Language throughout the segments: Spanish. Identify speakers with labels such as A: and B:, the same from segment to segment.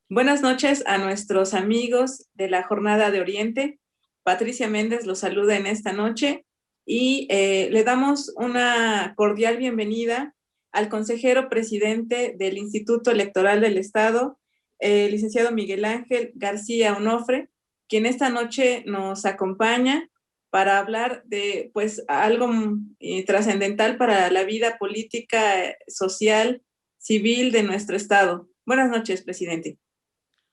A: Buenas noches a nuestros amigos de la Jornada de Oriente. Patricia Méndez los saluda en esta noche y le damos una cordial bienvenida al consejero presidente del Instituto Electoral del Estado, licenciado Miguel Ángel García Onofre, quien esta noche nos acompaña para hablar de pues algo trascendental para la vida política, social, civil de nuestro Estado. Buenas noches, presidente.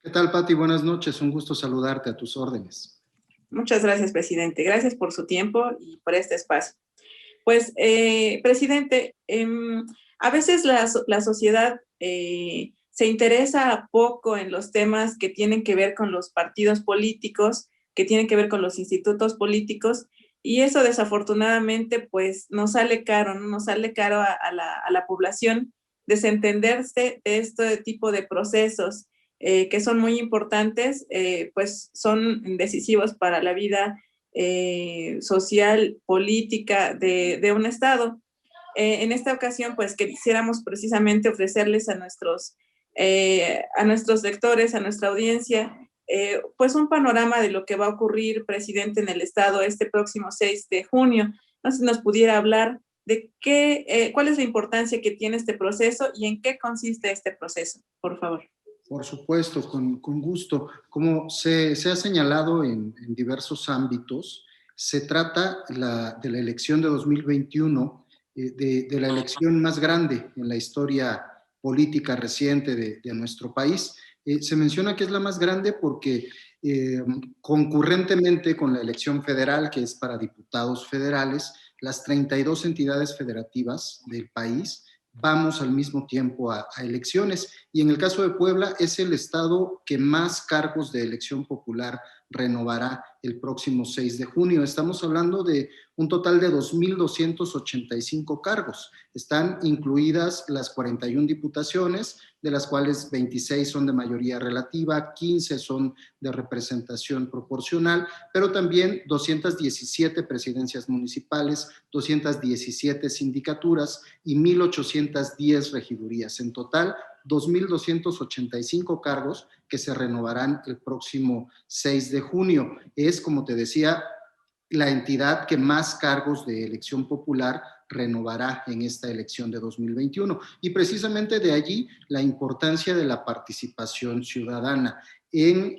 B: ¿Qué tal, Pati? Buenas noches. Un gusto saludarte, a tus órdenes.
A: Muchas gracias, presidente. Gracias por su tiempo y por este espacio. Pues, presidente, a veces la sociedad se interesa poco en los temas que tienen que ver con los partidos políticos, que tienen que ver con los institutos políticos, y eso desafortunadamente pues nos sale caro, ¿no? Nos sale caro a la población desentenderse de este tipo de procesos que son muy importantes, pues son decisivos para la vida social, política de un Estado. En esta ocasión, pues quisiéramos precisamente ofrecerles a nuestros lectores, a nuestra audiencia, pues un panorama de lo que va a ocurrir, presidente, en el Estado este próximo 6 de junio. No sé si nos pudiera hablar de cuál es la importancia que tiene este proceso y en qué consiste este proceso, por favor.
B: Por supuesto, con gusto. Como se ha señalado en diversos ámbitos, se trata de la elección de 2021, de la elección más grande en la historia política reciente de nuestro país. Se menciona que es la más grande porque concurrentemente con la elección federal, que es para diputados federales, las 32 entidades federativas del país vamos al mismo tiempo a elecciones. Y en el caso de Puebla es el estado que más cargos de elección popular renovará el próximo 6 de junio. Estamos hablando de un total de 2.285 cargos. Están incluidas las 41 diputaciones, de las cuales 26 son de mayoría relativa, 15 son de representación proporcional, pero también 217 presidencias municipales, 217 sindicaturas y 1.810 regidurías. En total, 2.285 cargos que se renovarán el próximo 6 de junio. Es, como te decía, la entidad que más cargos de elección popular renovará en esta elección de 2021. Y precisamente de allí la importancia de la participación ciudadana. En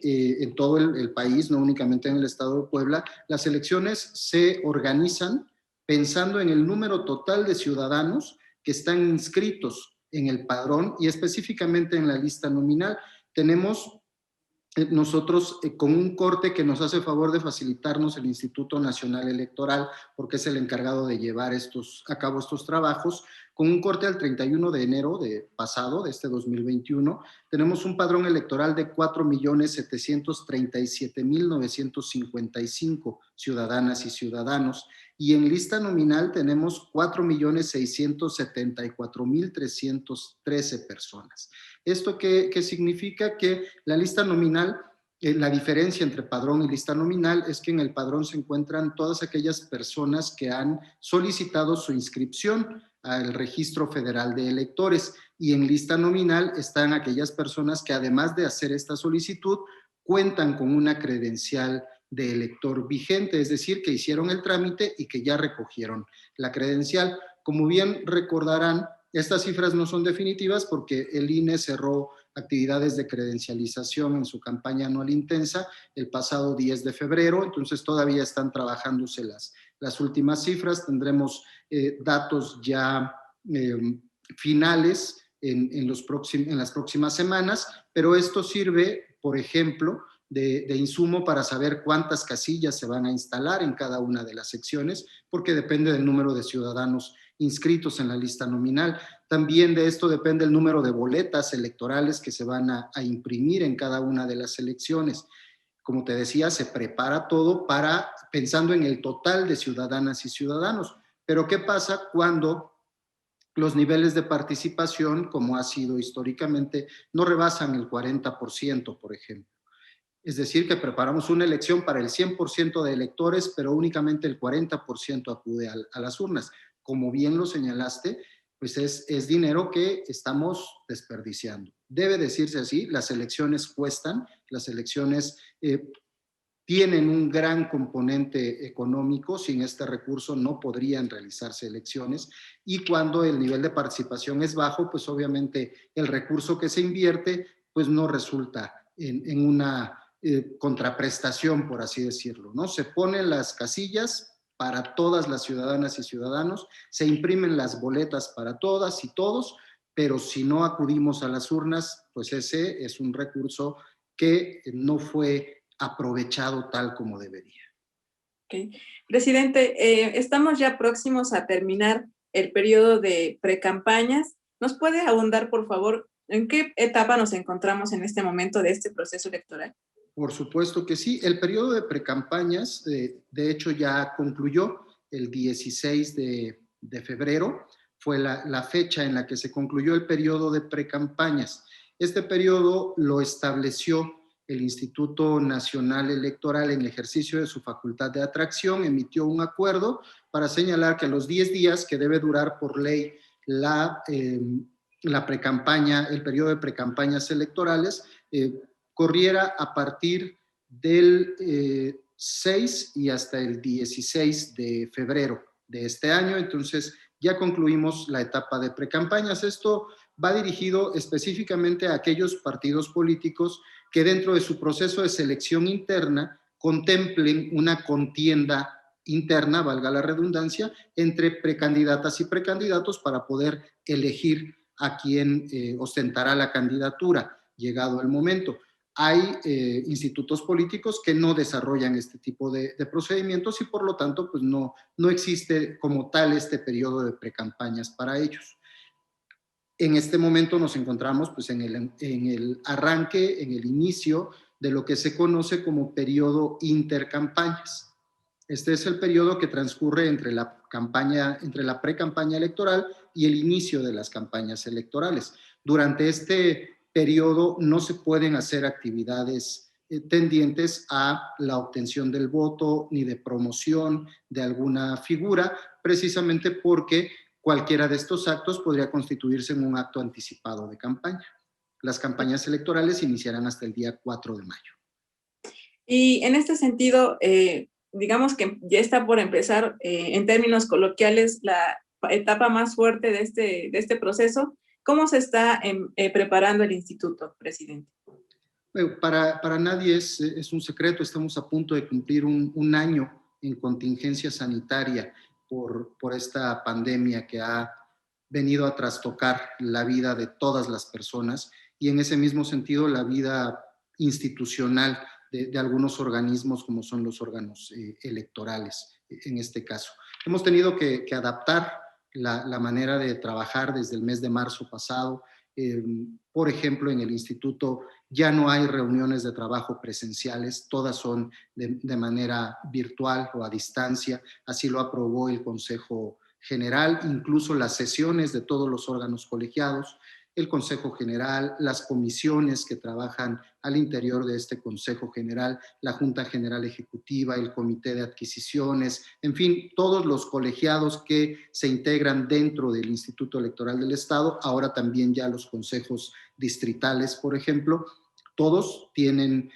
B: todo el país, no únicamente en el estado de Puebla, las elecciones se organizan pensando en el número total de ciudadanos que están inscritos en el padrón y específicamente en la lista nominal. Tenemos nosotros con un corte que nos hace favor de facilitarnos el Instituto Nacional Electoral, porque es el encargado de llevar a cabo estos trabajos, con un corte al 31 de enero de este 2021, tenemos un padrón electoral de 4.737.955 ciudadanas y ciudadanos, y en lista nominal tenemos 4.674.313 personas. ¿Esto qué significa? Que la lista nominal, la diferencia entre padrón y lista nominal es que en el padrón se encuentran todas aquellas personas que han solicitado su inscripción al Registro Federal de Electores, y en lista nominal están aquellas personas que, además de hacer esta solicitud, cuentan con una credencial de elector vigente, es decir, que hicieron el trámite y que ya recogieron la credencial. Como bien recordarán, estas cifras no son definitivas porque el INE cerró actividades de credencialización en su campaña anual intensa el pasado 10 de febrero, entonces todavía están trabajándose las últimas cifras. Tendremos datos ya finales en las próximas semanas, pero esto sirve, por ejemplo, de insumo para saber cuántas casillas se van a instalar en cada una de las secciones, porque depende del número de ciudadanos inscritos en la lista nominal. También de esto depende el número de boletas electorales que se van a imprimir en cada una de las elecciones. Como te decía, se prepara todo pensando en el total de ciudadanas y ciudadanos. Pero ¿qué pasa cuando los niveles de participación, como ha sido históricamente, no rebasan el 40%, por ejemplo? Es decir, que preparamos una elección para el 100% de electores, pero únicamente el 40% acude a las urnas. Como bien lo señalaste, pues es dinero que estamos desperdiciando. debe decirse así, las elecciones cuestan, las elecciones tienen un gran componente económico, sin este recurso no podrían realizarse elecciones, y cuando el nivel de participación es bajo, pues obviamente el recurso que se invierte pues no resulta en una contraprestación, por así decirlo, ¿no? Se ponen las casillas para todas las ciudadanas y ciudadanos, se imprimen las boletas para todas y todos, pero si no acudimos a las urnas, pues ese es un recurso que no fue aprovechado tal como debería.
A: Okay. Presidente, estamos ya próximos a terminar el periodo de precampañas. ¿Nos puede abundar, por favor, en qué etapa nos encontramos en este momento de este proceso electoral?
B: Por supuesto que sí. El periodo de precampañas, de hecho, ya concluyó el 16 de febrero. Fue la fecha en la que se concluyó el periodo de precampañas. Este periodo lo estableció el Instituto Nacional Electoral en ejercicio de su facultad de atracción, emitió un acuerdo para señalar que a los 10 días que debe durar por ley la precampaña, el periodo de precampañas electorales, corriera a partir del 6 y hasta el 16 de febrero de este año. Entonces ya concluimos la etapa de precampañas. Esto va dirigido específicamente a aquellos partidos políticos que dentro de su proceso de selección interna contemplen una contienda interna, valga la redundancia, entre precandidatas y precandidatos para poder elegir a quien ostentará la candidatura, llegado el momento. Hay institutos políticos que no desarrollan este tipo de procedimientos y por lo tanto pues no existe como tal este periodo de precampañas para ellos. En este momento nos encontramos pues en el arranque, en el inicio de lo que se conoce como periodo intercampañas. Este es el periodo que transcurre entre la pre-campaña electoral y el inicio de las campañas electorales. Durante este periodo no se pueden hacer actividades tendientes a la obtención del voto ni de promoción de alguna figura, precisamente porque cualquiera de estos actos podría constituirse en un acto anticipado de campaña. Las campañas electorales iniciarán hasta el día 4 de mayo.
A: Y en este sentido, digamos que ya está por empezar, en términos coloquiales, la etapa más fuerte de este proceso. ¿Cómo se está preparando el instituto, presidente?
B: Bueno, para nadie es un secreto, estamos a punto de cumplir un año en contingencia sanitaria por esta pandemia que ha venido a trastocar la vida de todas las personas y en ese mismo sentido la vida institucional de algunos organismos como son los órganos electorales en este caso. Hemos tenido que adaptar la manera de trabajar desde el mes de marzo pasado. Por ejemplo, en el instituto ya no hay reuniones de trabajo presenciales, todas son de manera virtual o a distancia, así lo aprobó el Consejo General, incluso las sesiones de todos los órganos colegiados, el Consejo General, las comisiones que trabajan al interior de este Consejo General, la Junta General Ejecutiva, el Comité de Adquisiciones, en fin, todos los colegiados que se integran dentro del Instituto Electoral del Estado, ahora también ya los consejos distritales, por ejemplo, todos tienen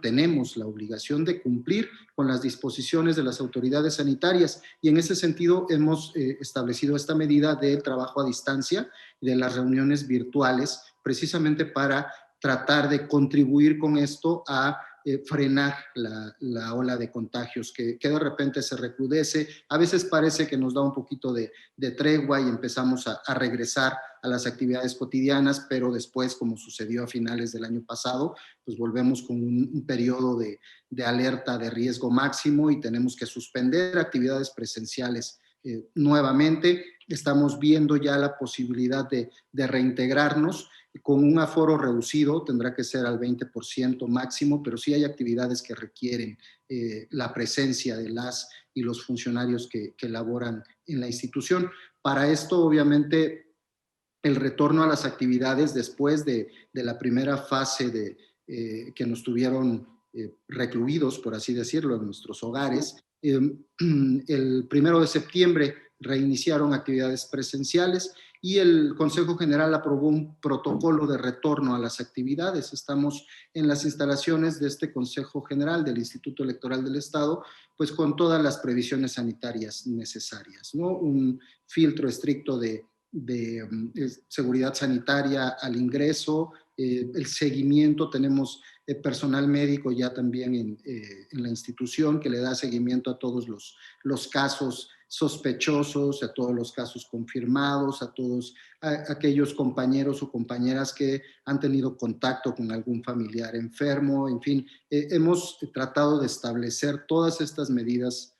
B: tenemos la obligación de cumplir con las disposiciones de las autoridades sanitarias y en ese sentido hemos establecido esta medida de trabajo a distancia y de las reuniones virtuales precisamente para tratar de contribuir con esto a frenar la ola de contagios que de repente se recrudece. A veces parece que nos da un poquito de tregua y empezamos a regresar a las actividades cotidianas, pero después, como sucedió a finales del año pasado, pues volvemos con un periodo de alerta de riesgo máximo y tenemos que suspender actividades presenciales nuevamente. Estamos viendo ya la posibilidad de reintegrarnos con un aforo reducido, tendrá que ser al 20% máximo, pero sí hay actividades que requieren la presencia de las y los funcionarios que laboran en la institución. Para esto, obviamente, el retorno a las actividades después de la primera fase que nos tuvieron recluidos, por así decirlo, en nuestros hogares, el 1 de septiembre reiniciaron actividades presenciales y el Consejo General aprobó un protocolo de retorno a las actividades. Estamos en las instalaciones de este Consejo General del Instituto Electoral del Estado, pues con todas las previsiones sanitarias necesarias, ¿no? Un filtro estricto de seguridad sanitaria al ingreso, el seguimiento, tenemos personal médico ya también en la institución que le da seguimiento a todos los casos sospechosos, a todos los casos confirmados, a todos aquellos compañeros o compañeras que han tenido contacto con algún familiar enfermo, en fin, hemos tratado de establecer todas estas medidas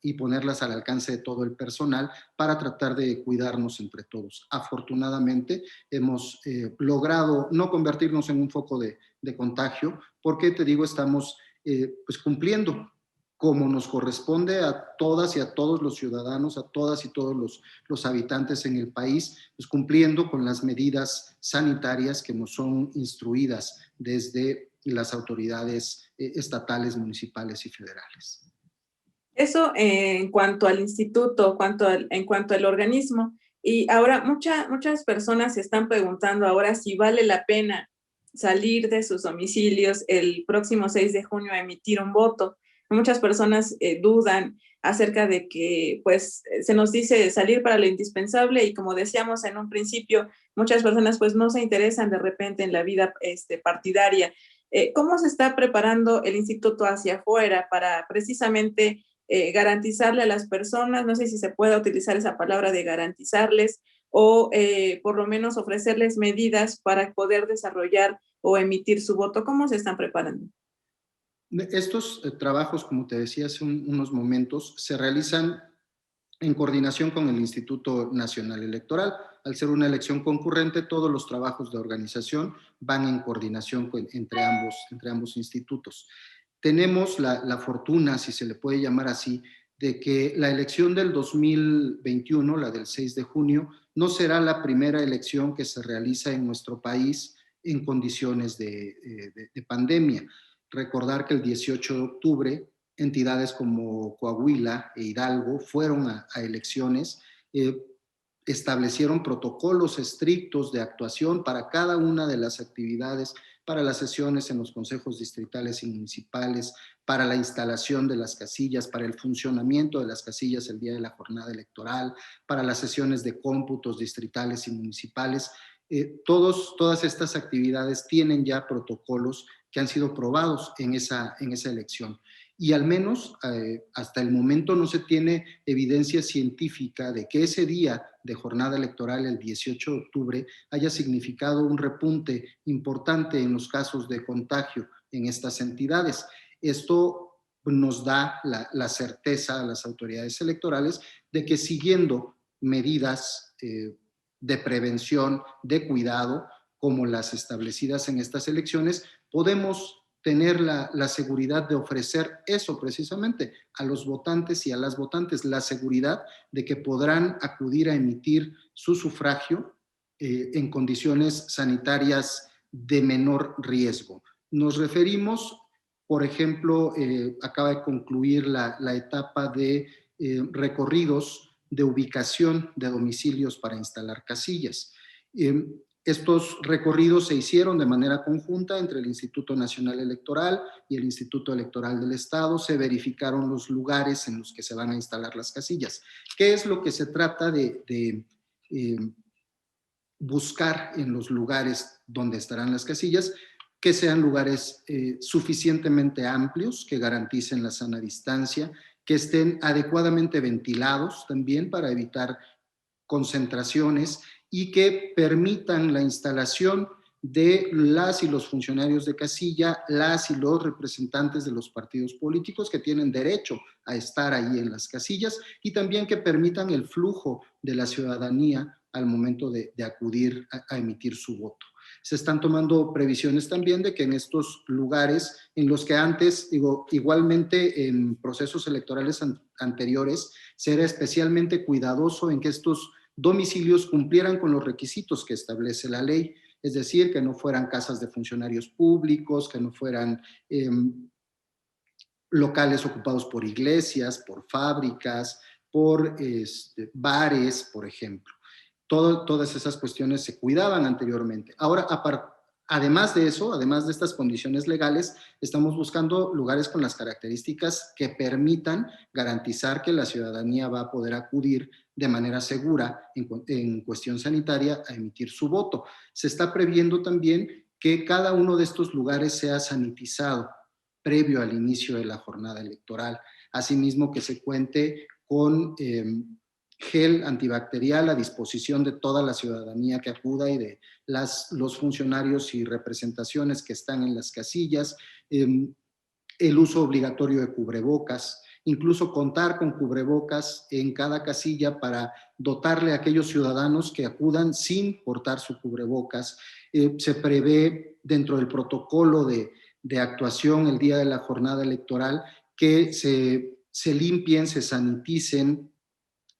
B: y ponerlas al alcance de todo el personal para tratar de cuidarnos entre todos. Afortunadamente hemos logrado no convertirnos en un foco de contagio, porque te digo, estamos pues cumpliendo como nos corresponde a todas y a todos los ciudadanos, a todas y todos los habitantes en el país, pues cumpliendo con las medidas sanitarias que nos son instruidas desde las autoridades estatales, municipales y federales.
A: Eso en cuanto al instituto, en cuanto al organismo. Y ahora muchas personas se están preguntando ahora si vale la pena salir de sus domicilios el próximo 6 de junio a emitir un voto. Muchas personas dudan acerca de que, pues, se nos dice salir para lo indispensable y como decíamos en un principio, muchas personas pues no se interesan de repente en la vida partidaria. ¿Cómo se está preparando el instituto hacia afuera para precisamente garantizarle a las personas, no sé si se puede utilizar esa palabra de garantizarles, o por lo menos ofrecerles medidas para poder desarrollar o emitir su voto? ¿Cómo se están preparando?
B: Estos trabajos, como te decía hace unos momentos, se realizan en coordinación con el Instituto Nacional Electoral. Al ser una elección concurrente, todos los trabajos de organización van en coordinación entre ambos institutos. Tenemos la fortuna, si se le puede llamar así, de que la elección del 2021, la del 6 de junio, no será la primera elección que se realiza en nuestro país en condiciones de pandemia. Recordar que el 18 de octubre entidades como Coahuila e Hidalgo fueron a elecciones, establecieron protocolos estrictos de actuación para cada una de las actividades, para las sesiones en los consejos distritales y municipales, para la instalación de las casillas, para el funcionamiento de las casillas el día de la jornada electoral, para las sesiones de cómputos distritales y municipales. Todas estas actividades tienen ya protocolos que han sido probados en esa elección. Y al menos hasta el momento no se tiene evidencia científica de que ese día de jornada electoral, el 18 de octubre, haya significado un repunte importante en los casos de contagio en estas entidades. Esto nos da la certeza a las autoridades electorales de que siguiendo medidas de prevención, de cuidado, como las establecidas en estas elecciones, podemos tener la seguridad de ofrecer eso precisamente a los votantes y a las votantes, la seguridad de que podrán acudir a emitir su sufragio en condiciones sanitarias de menor riesgo. Nos referimos, por ejemplo, acaba de concluir la etapa de recorridos de ubicación de domicilios para instalar casillas. Estos recorridos se hicieron de manera conjunta entre el Instituto Nacional Electoral y el Instituto Electoral del Estado. Se verificaron los lugares en los que se van a instalar las casillas. ¿Qué es lo que se trata de buscar en los lugares donde estarán las casillas? Que sean lugares suficientemente amplios, que garanticen la sana distancia, que estén adecuadamente ventilados también para evitar concentraciones y que permitan la instalación de las y los funcionarios de casilla, las y los representantes de los partidos políticos que tienen derecho a estar ahí en las casillas y también que permitan el flujo de la ciudadanía al momento de acudir a emitir su voto. Se están tomando previsiones también de que en estos lugares en los que antes, igualmente en procesos electorales anteriores, se era especialmente cuidadoso en que estos domicilios cumplieran con los requisitos que establece la ley, es decir, que no fueran casas de funcionarios públicos, que no fueran locales ocupados por iglesias, por fábricas, por bares, por ejemplo. todas esas cuestiones se cuidaban anteriormente. Ahora, además de eso, además de estas condiciones legales, estamos buscando lugares con las características que permitan garantizar que la ciudadanía va a poder acudir de manera segura en cuestión sanitaria a emitir su voto. Se está previendo también que cada uno de estos lugares sea sanitizado previo al inicio de la jornada electoral. Asimismo, que se cuente con gel antibacterial a disposición de toda la ciudadanía que acuda y de los funcionarios y representaciones que están en las casillas, el uso obligatorio de cubrebocas, incluso contar con cubrebocas en cada casilla para dotarle a aquellos ciudadanos que acudan sin portar su cubrebocas. Se prevé dentro del protocolo de actuación el día de la jornada electoral que se limpien, se saniticen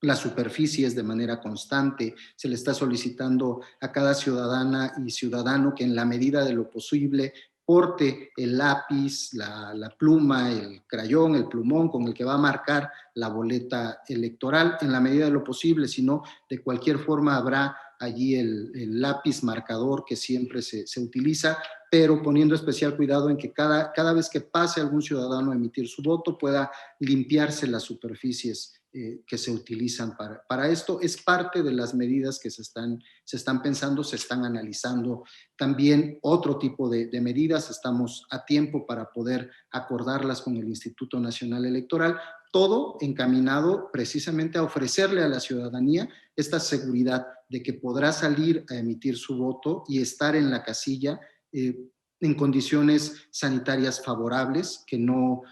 B: las superficies de manera constante. Se le está solicitando a cada ciudadana y ciudadano que en la medida de lo posible porte el lápiz, la pluma, el crayón, el plumón con el que va a marcar la boleta electoral en la medida de lo posible, si no, de cualquier forma habrá allí el lápiz marcador que siempre se utiliza, pero poniendo especial cuidado en que cada vez que pase algún ciudadano a emitir su voto pueda limpiarse las superficies que se utilizan para esto. Es parte de las medidas que se están pensando, se están analizando. También otro tipo de medidas, estamos a tiempo para poder acordarlas con el Instituto Nacional Electoral, todo encaminado precisamente a ofrecerle a la ciudadanía esta seguridad de que podrá salir a emitir su voto y estar en la casilla en condiciones sanitarias favorables que no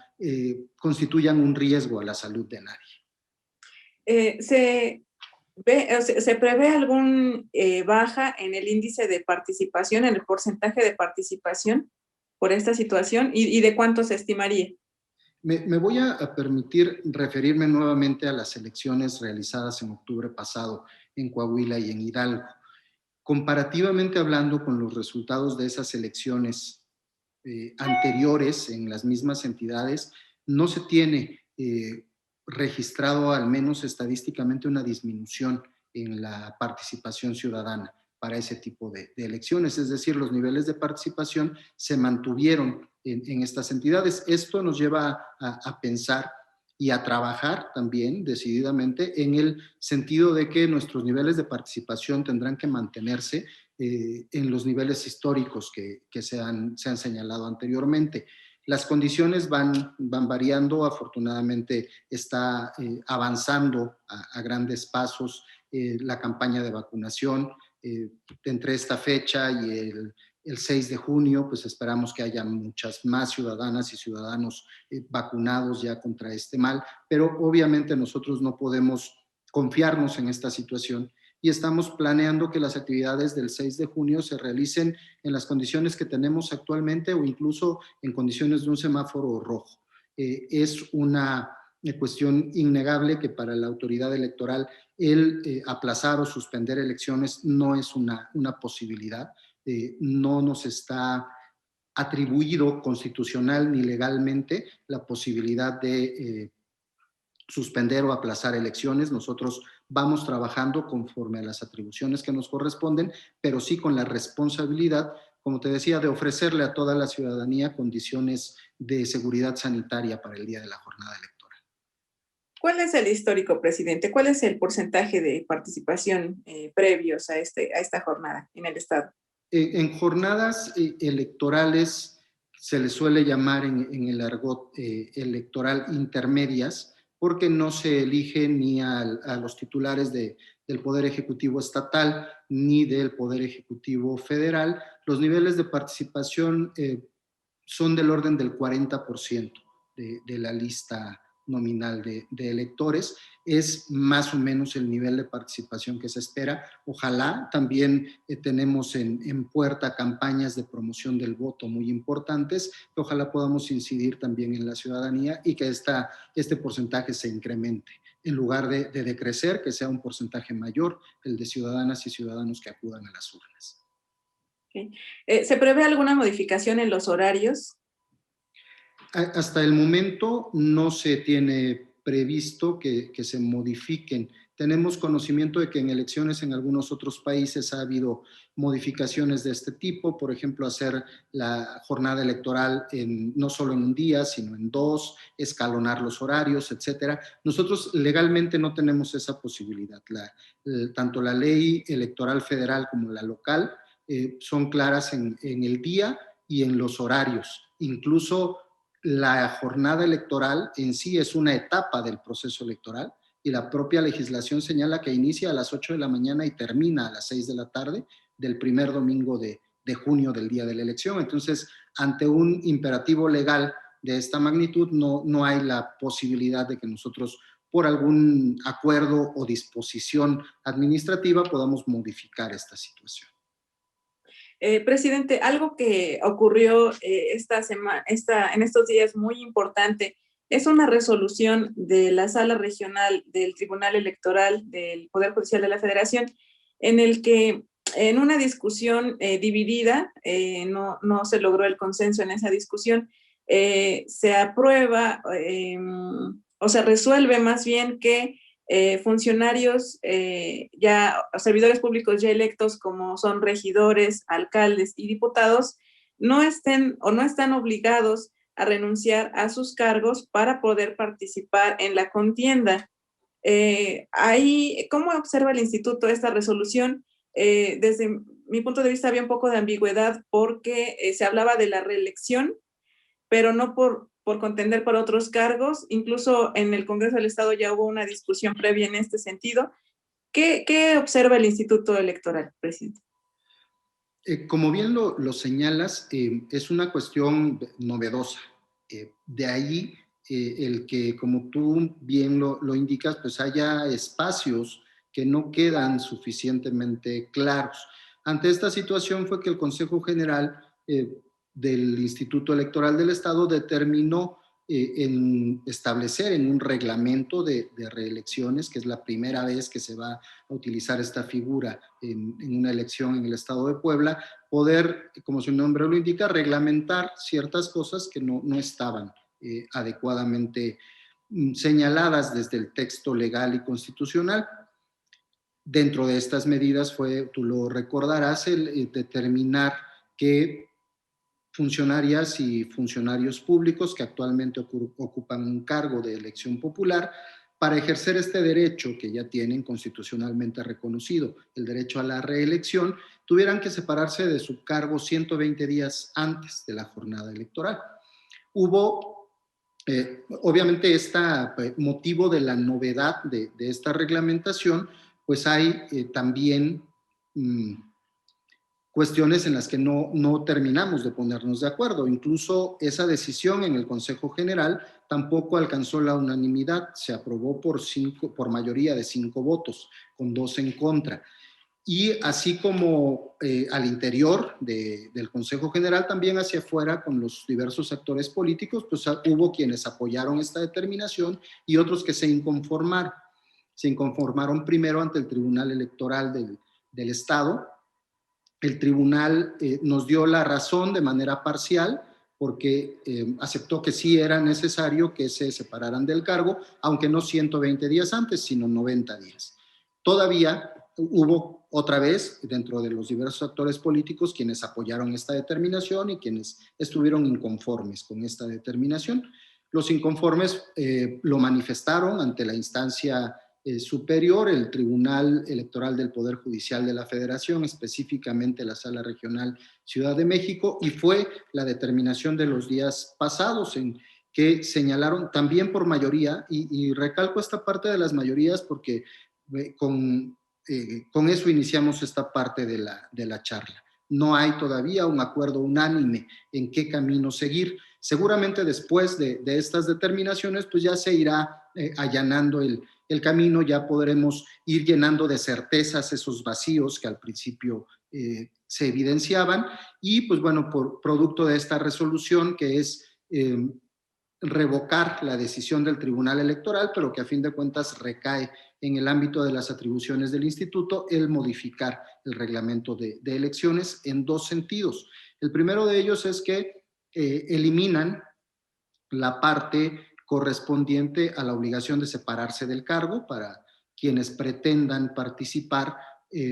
B: constituyan un riesgo a la salud de nadie.
A: ¿Se prevé algún baja en el índice de participación, en el porcentaje de participación por esta situación y de cuánto se estimaría?
B: Me voy a permitir referirme nuevamente a las elecciones realizadas en octubre pasado en Coahuila y en Hidalgo. Comparativamente hablando con los resultados de esas elecciones anteriores en las mismas entidades, no se tiene registrado, al menos estadísticamente, una disminución en la participación ciudadana para ese tipo de elecciones. Es decir, los niveles de participación se mantuvieron en estas entidades. Esto nos lleva a pensar y a trabajar también decididamente en el sentido de que nuestros niveles de participación tendrán que mantenerse en los niveles históricos que se han señalado anteriormente. Las condiciones van variando, afortunadamente está avanzando a grandes pasos la campaña de vacunación. Entre esta fecha y el 6 de junio, pues esperamos que haya muchas más ciudadanas y ciudadanos vacunados ya contra este mal, pero obviamente nosotros no podemos confiarnos en esta situación y estamos planeando que las actividades del 6 de junio se realicen en las condiciones que tenemos actualmente o incluso en condiciones de un semáforo rojo. Es una cuestión innegable que para la autoridad electoral el aplazar o suspender elecciones no es una posibilidad. No nos está atribuido constitucional ni legalmente la posibilidad de suspender o aplazar elecciones. Nosotros vamos trabajando conforme a las atribuciones que nos corresponden, pero sí con la responsabilidad, como te decía, de ofrecerle a toda la ciudadanía condiciones de seguridad sanitaria para el día de la jornada electoral.
A: ¿Cuál es el histórico, presidente? ¿Cuál es el porcentaje de participación previos a esta jornada en el Estado?
B: En jornadas electorales se les suele llamar en el argot electoral intermedias, porque no se elige ni a los titulares del Poder Ejecutivo Estatal ni del Poder Ejecutivo Federal. Los niveles de participación son del orden del 40% de la lista nominal de electores. Es más o menos el nivel de participación que se espera. Ojalá también tenemos en puerta campañas de promoción del voto muy importantes, que ojalá podamos incidir también en la ciudadanía y que este porcentaje se incremente. En lugar de decrecer, que sea un porcentaje mayor el de ciudadanas y ciudadanos que acudan a las urnas.
A: Okay. ¿Se prevé alguna modificación en los horarios?
B: Hasta el momento no se tiene previsto que se modifiquen Tenemos conocimiento de que en elecciones en algunos otros países ha habido modificaciones de este tipo, por ejemplo, hacer la jornada electoral no solo en un día, sino en dos, escalonar los horarios, etcétera. Nosotros legalmente no tenemos esa posibilidad. Tanto la ley electoral federal como la local son claras en el día y en los horarios. Incluso la jornada electoral en sí es una etapa del proceso electoral y la propia legislación señala que inicia a las 8 de la mañana y termina a las 6 de la tarde del primer domingo de junio del día de la elección. Entonces, ante un imperativo legal de esta magnitud, no hay la posibilidad de que nosotros, por algún acuerdo o disposición administrativa, podamos modificar esta situación.
A: Presidente, algo que ocurrió en estos días muy importante es una resolución de la Sala Regional del Tribunal Electoral del Poder Judicial de la Federación, en el que en una discusión dividida, no se logró el consenso en esa discusión, se aprueba o se resuelve más bien que funcionarios servidores públicos ya electos como son regidores, alcaldes y diputados no estén o no están obligados a renunciar a sus cargos para poder participar en la contienda. Ahí, ¿cómo observa el instituto esta resolución? Desde mi punto de vista había un poco de ambigüedad porque se hablaba de la reelección, pero no por contender por otros cargos. Incluso en el Congreso del Estado ya hubo una discusión previa en este sentido. ¿Qué observa el Instituto Electoral, presidente?
B: Como bien lo señalas, es una cuestión novedosa. De ahí el que, como tú bien lo indicas, pues haya espacios que no quedan suficientemente claros. Ante esta situación fue que el Consejo General del Instituto Electoral del Estado determinó en establecer en un reglamento de reelecciones, que es la primera vez que se va a utilizar esta figura en una elección en el Estado de Puebla, poder, como su nombre lo indica, reglamentar ciertas cosas que no estaban adecuadamente señaladas desde el texto legal y constitucional. Dentro de estas medidas fue, tú lo recordarás, el determinar que funcionarias y funcionarios públicos que actualmente ocupan un cargo de elección popular, para ejercer este derecho que ya tienen constitucionalmente reconocido, el derecho a la reelección, tuvieran que separarse de su cargo 120 días antes de la jornada electoral. Hubo, obviamente, motivo de la novedad de esta reglamentación, pues hay también cuestiones en las que no terminamos de ponernos de acuerdo. Incluso esa decisión en el Consejo General tampoco alcanzó la unanimidad, se aprobó por mayoría de 5 votos, con 2 en contra. Y así como al interior del Consejo General, también hacia afuera con los diversos actores políticos, pues hubo quienes apoyaron esta determinación y otros que se inconformaron. Se inconformaron primero ante el Tribunal Electoral del Estado. El tribunal nos dio la razón de manera parcial porque aceptó que sí era necesario que se separaran del cargo, aunque no 120 días antes, sino 90 días. Todavía hubo otra vez, dentro de los diversos actores políticos, quienes apoyaron esta determinación y quienes estuvieron inconformes con esta determinación. Los inconformes lo manifestaron ante la instancia superior, el Tribunal Electoral del Poder Judicial de la Federación, específicamente la Sala Regional Ciudad de México, y fue la determinación de los días pasados en que señalaron también por mayoría, y recalco esta parte de las mayorías porque con eso iniciamos esta parte de la charla. No hay todavía un acuerdo unánime en qué camino seguir. Seguramente después de estas determinaciones, pues ya se irá allanando el camino, ya podremos ir llenando de certezas esos vacíos que al principio se evidenciaban y pues bueno, por producto de esta resolución que es revocar la decisión del Tribunal Electoral, pero que a fin de cuentas recae en el ámbito de las atribuciones del instituto, el modificar el reglamento de elecciones en 2 sentidos. El primero de ellos es que eliminan la parte correspondiente a la obligación de separarse del cargo para quienes pretendan participar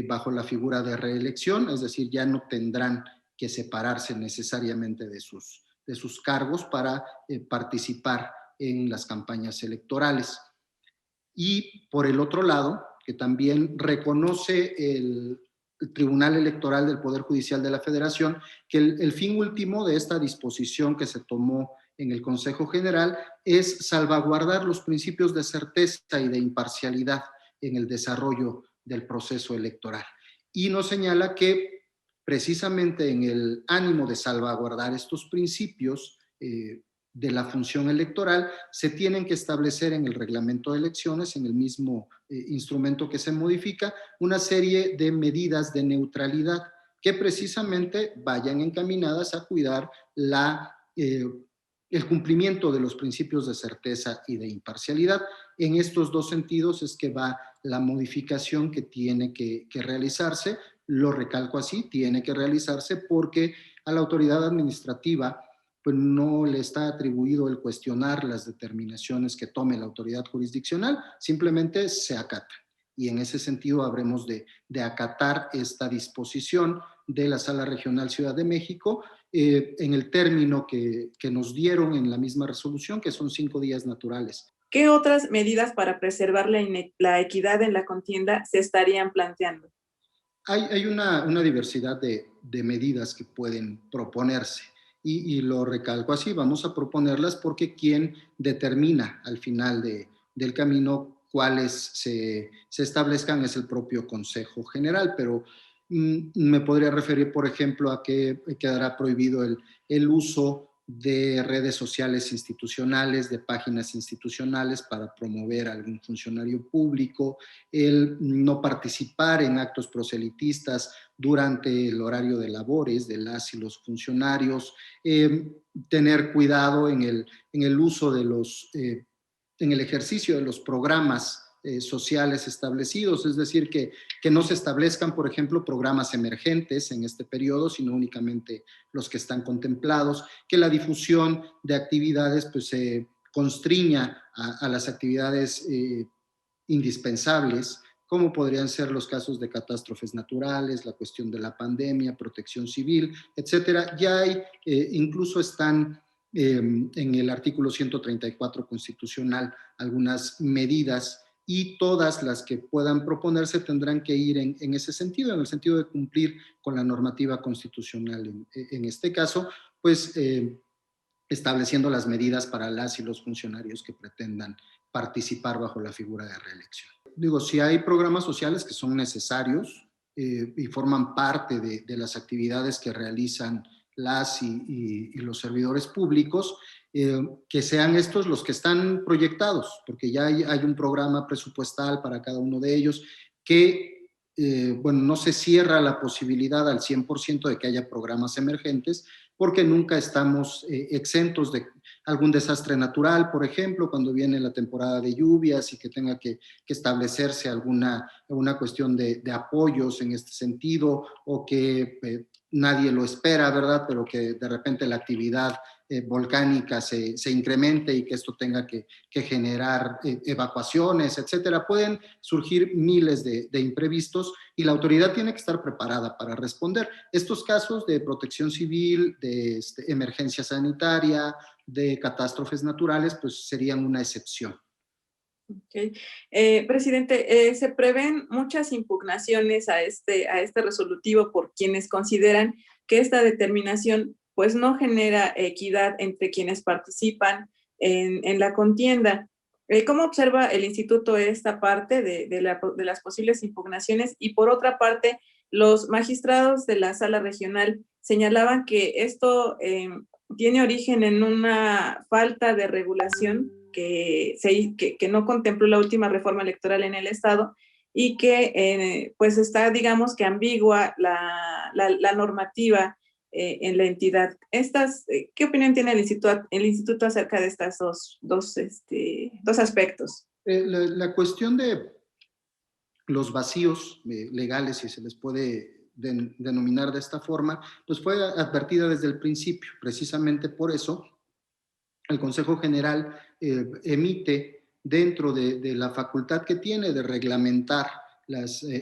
B: bajo la figura de reelección, es decir, ya no tendrán que separarse necesariamente de sus cargos para participar en las campañas electorales. Y por el otro lado, que también reconoce el Tribunal Electoral del Poder Judicial de la Federación, que el fin último de esta disposición que se tomó en el Consejo General es salvaguardar los principios de certeza y de imparcialidad en el desarrollo del proceso electoral. Y nos señala que precisamente en el ánimo de salvaguardar estos principios de la función electoral, se tienen que establecer en el reglamento de elecciones, en el mismo instrumento que se modifica, una serie de medidas de neutralidad que precisamente vayan encaminadas a cuidar el cumplimiento de los principios de certeza y de imparcialidad. En estos dos sentidos es que va la modificación que tiene que realizarse. Lo recalco así, tiene que realizarse porque a la autoridad administrativa pues no le está atribuido el cuestionar las determinaciones que tome la autoridad jurisdiccional, simplemente se acata. Y en ese sentido habremos de acatar esta disposición de la Sala Regional Ciudad de México en el término que nos dieron en la misma resolución, que son 5 días naturales.
A: ¿Qué otras medidas para preservar la equidad en la contienda se estarían planteando?
B: Hay una diversidad de medidas que pueden proponerse. Y lo recalco así, vamos a proponerlas porque quien determina al final del camino cuáles se establezcan es el propio Consejo General, pero me podría referir, por ejemplo, a que quedará prohibido el uso de redes sociales institucionales, de páginas institucionales para promover a algún funcionario público, el no participar en actos proselitistas durante el horario de labores de las y los funcionarios, tener cuidado en el uso de en el ejercicio de los programas sociales establecidos, es decir, que no se establezcan, por ejemplo, programas emergentes en este periodo, sino únicamente los que están contemplados, que la difusión de actividades pues se constriña a las actividades indispensables, como podrían ser los casos de catástrofes naturales, la cuestión de la pandemia, protección civil, etcétera. Ya hay, incluso están en el artículo 134 constitucional algunas medidas y todas las que puedan proponerse tendrán que ir en ese sentido, en el sentido de cumplir con la normativa constitucional. En este caso, pues estableciendo las medidas para las y los funcionarios que pretendan participar bajo la figura de reelección. Digo, si hay programas sociales que son necesarios y forman parte de las actividades que realizan las y los servidores públicos, que sean estos los que están proyectados, porque ya hay un programa presupuestal para cada uno de ellos que, bueno, no se cierra la posibilidad al 100% de que haya programas emergentes, porque nunca estamos exentos de algún desastre natural, por ejemplo, cuando viene la temporada de lluvias y que tenga que establecerse alguna cuestión de apoyos en este sentido, o que nadie lo espera, ¿verdad? Pero que de repente la actividad volcánica se incremente y que esto tenga que generar evacuaciones, etcétera. Pueden surgir miles de imprevistos y la autoridad tiene que estar preparada para responder. Estos casos de protección civil, de emergencia sanitaria, de catástrofes naturales, pues serían una excepción.
A: Okay. Presidente, se prevén muchas impugnaciones a este resolutivo por quienes consideran que esta determinación pues no genera equidad entre quienes participan en la contienda. ¿Cómo observa el instituto esta parte de las posibles impugnaciones? Y por otra parte, los magistrados de la sala regional señalaban que esto tiene origen en una falta de regulación que no contempló la última reforma electoral en el Estado y que pues está, digamos que ambigua la normativa en la entidad. ¿Qué opinión tiene el instituto acerca de estas dos aspectos?
B: La cuestión de los vacíos legales, si se les puede denominar de esta forma, pues fue advertida desde el principio. Precisamente por eso, el Consejo General emite dentro de la facultad que tiene de reglamentar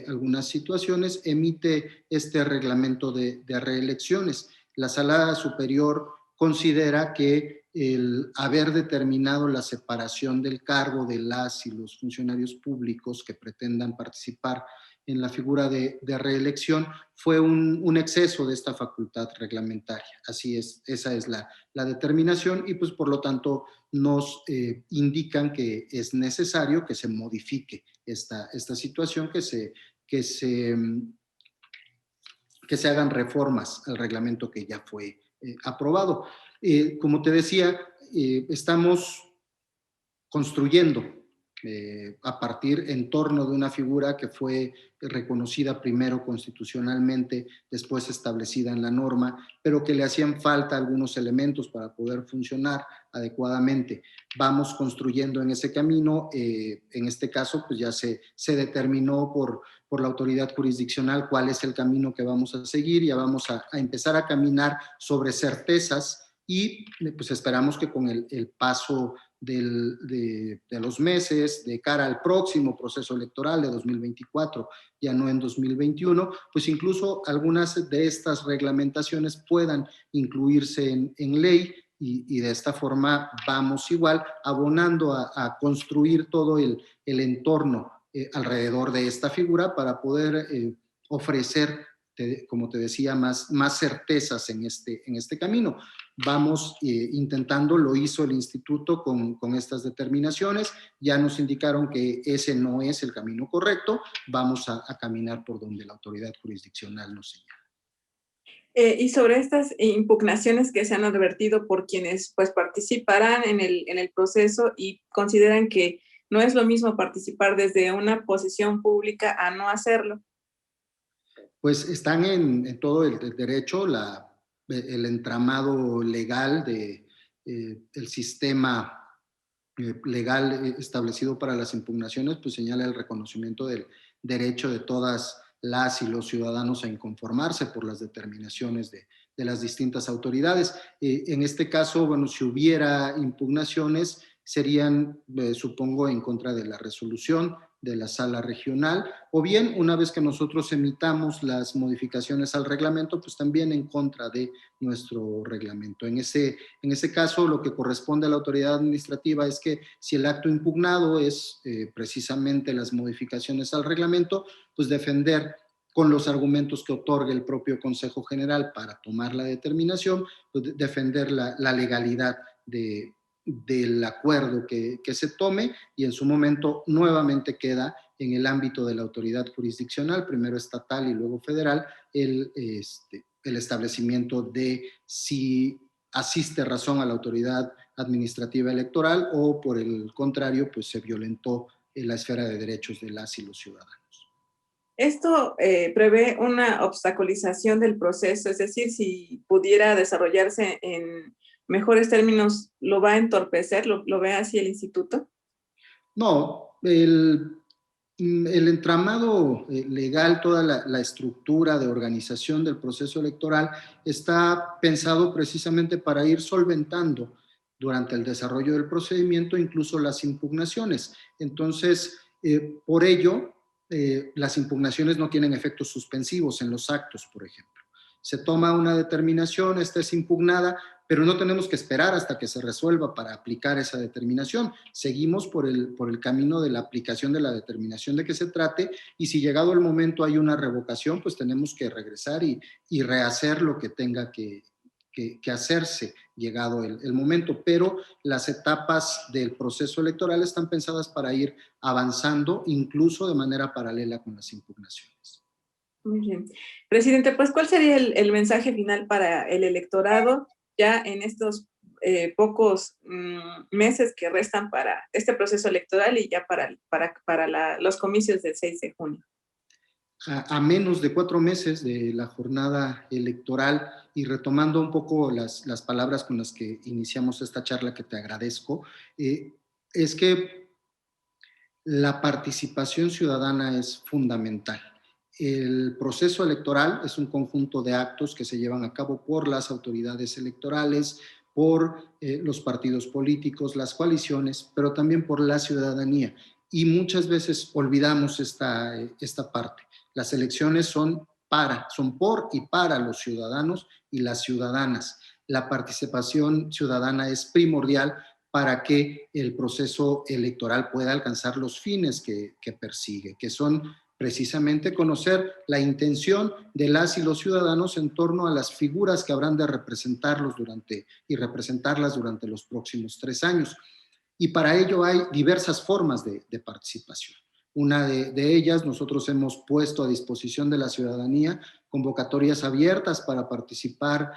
B: algunas situaciones, emite este reglamento de reelecciones. La Sala Superior considera que el haber determinado la separación del cargo de las y los funcionarios públicos que pretendan participar en la figura de reelección fue un exceso de esta facultad reglamentaria. Así es, esa es la determinación y pues por lo tanto nos indican que es necesario que se modifique esta situación, que se hagan reformas al reglamento que ya fue aprobado. Como te decía, estamos construyendo a partir en torno de una figura que fue reconocida primero constitucionalmente, después establecida en la norma, pero que le hacían falta algunos elementos para poder funcionar adecuadamente. Vamos construyendo en ese camino, en este caso pues ya se determinó por la autoridad jurisdiccional cuál es el camino que vamos a seguir, ya vamos a empezar a caminar sobre certezas y pues esperamos que con el paso de los meses, de cara al próximo proceso electoral de 2024, ya no en 2021, pues incluso algunas de estas reglamentaciones puedan incluirse en ley y de esta forma vamos igual abonando a construir todo el entorno alrededor de esta figura para poder ofrecer, como te decía, más certezas en este camino. Vamos intentando, lo hizo el instituto con estas determinaciones, ya nos indicaron que ese no es el camino correcto, vamos a caminar por donde la autoridad jurisdiccional nos señala.
A: Y sobre estas impugnaciones que se han advertido por quienes pues participarán en el proceso y consideran que no es lo mismo participar desde una posición pública a no hacerlo.
B: Pues están en todo el derecho, el entramado legal el sistema legal establecido para las impugnaciones, pues señala el reconocimiento del derecho de todas las y los ciudadanos a inconformarse por las determinaciones de las distintas autoridades. En este caso, bueno, si hubiera impugnaciones, serían, supongo, en contra de la resolución de la sala regional, o bien una vez que nosotros emitamos las modificaciones al reglamento, pues también en contra de nuestro reglamento. En ese caso, lo que corresponde a la autoridad administrativa es que si el acto impugnado es precisamente las modificaciones al reglamento, pues defender con los argumentos que otorga el propio Consejo General para tomar la determinación, pues defender la legalidad del acuerdo que se tome y en su momento nuevamente queda en el ámbito de la autoridad jurisdiccional, primero estatal y luego federal, el establecimiento de si asiste razón a la autoridad administrativa electoral o por el contrario, pues se violentó la esfera de derechos de las y los ciudadanos.
A: Esto prevé una obstaculización del proceso, es decir, si pudiera desarrollarse en mejores términos, ¿lo va a entorpecer? ¿Lo ve así el instituto?
B: No, el entramado legal, toda la estructura de organización del proceso electoral está pensado precisamente para ir solventando durante el desarrollo del procedimiento incluso las impugnaciones. Entonces, por ello, las impugnaciones no tienen efectos suspensivos en los actos, por ejemplo. Se toma una determinación, esta es impugnada, pero no tenemos que esperar hasta que se resuelva para aplicar esa determinación. Seguimos por el camino de la aplicación de la determinación de que se trate y si llegado el momento hay una revocación, pues tenemos que regresar y rehacer lo que tenga que hacerse llegado el momento. Pero las etapas del proceso electoral están pensadas para ir avanzando incluso de manera paralela con las impugnaciones.
A: Muy bien. Presidente, pues, ¿cuál sería el mensaje final para el electorado ya en estos pocos meses que restan para este proceso electoral y ya para los comicios del 6 de junio?
B: A menos de 4 meses de la jornada electoral y retomando un poco las palabras con las que iniciamos esta charla que te agradezco, es que la participación ciudadana es fundamental. El proceso electoral es un conjunto de actos que se llevan a cabo por las autoridades electorales, por los partidos políticos, las coaliciones, pero también por la ciudadanía. Y muchas veces olvidamos esta parte. Las elecciones son por y para los ciudadanos y las ciudadanas. La participación ciudadana es primordial para que el proceso electoral pueda alcanzar los fines que persigue, que son precisamente conocer la intención de las y los ciudadanos en torno a las figuras que habrán de representarlos representarlas durante los próximos 3 años. Y para ello hay diversas formas de participación. Una de ellas, nosotros hemos puesto a disposición de la ciudadanía convocatorias abiertas para participar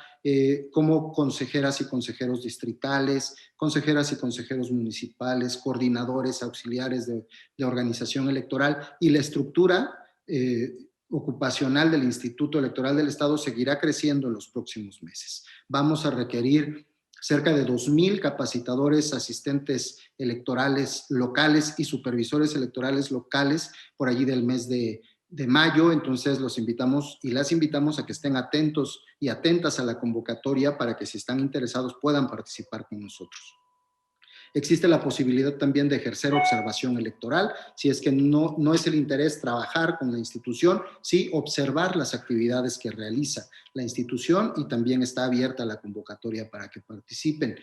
B: como consejeras y consejeros distritales, consejeras y consejeros municipales, coordinadores auxiliares de organización electoral, y la estructura ocupacional del Instituto Electoral del Estado seguirá creciendo en los próximos meses. Vamos a requerir cerca de 2,000 capacitadores, asistentes electorales locales y supervisores electorales locales por allí del mes de mayo. Entonces los invitamos y las invitamos a que estén atentos y atentas a la convocatoria para que, si están interesados, puedan participar con nosotros. Existe la posibilidad también de ejercer observación electoral, si es que no es el interés trabajar con la institución, sí observar las actividades que realiza la institución, y también está abierta la convocatoria para que participen.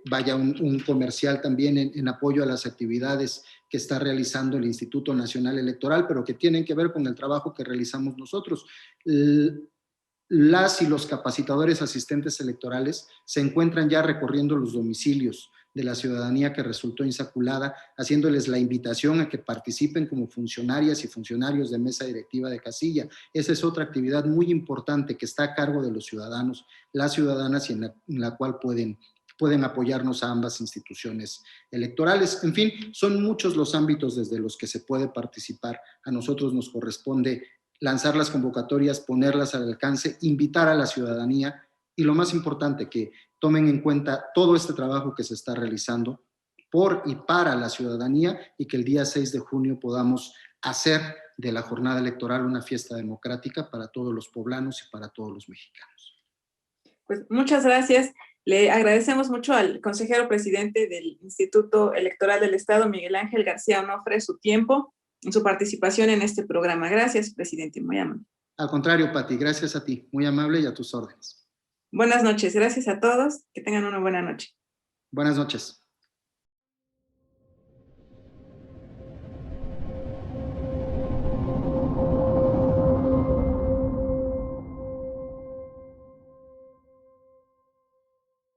B: Vaya un comercial también en apoyo a las actividades que está realizando el Instituto Nacional Electoral, pero que tienen que ver con el trabajo que realizamos nosotros. Las y los capacitadores asistentes electorales se encuentran ya recorriendo los domicilios de la ciudadanía que resultó insaculada, haciéndoles la invitación a que participen como funcionarias y funcionarios de mesa directiva de casilla. Esa es otra actividad muy importante que está a cargo de los ciudadanos, las ciudadanas, y en la cual pueden apoyarnos a ambas instituciones electorales. En fin, son muchos los ámbitos desde los que se puede participar. A nosotros nos corresponde lanzar las convocatorias, ponerlas al alcance, invitar a la ciudadanía, y lo más importante, que tomen en cuenta todo este trabajo que se está realizando por y para la ciudadanía, y que el día 6 de junio podamos hacer de la jornada electoral una fiesta democrática para todos los poblanos y para todos los mexicanos.
A: Pues muchas gracias. Le agradecemos mucho al consejero presidente del Instituto Electoral del Estado, Miguel Ángel García Onofre, su tiempo y su participación en este programa. Gracias, presidente, muy amable.
B: Al contrario, Pati, gracias a ti, muy amable, y a tus órdenes.
A: Buenas noches, gracias a todos, que tengan una buena noche.
B: Buenas noches.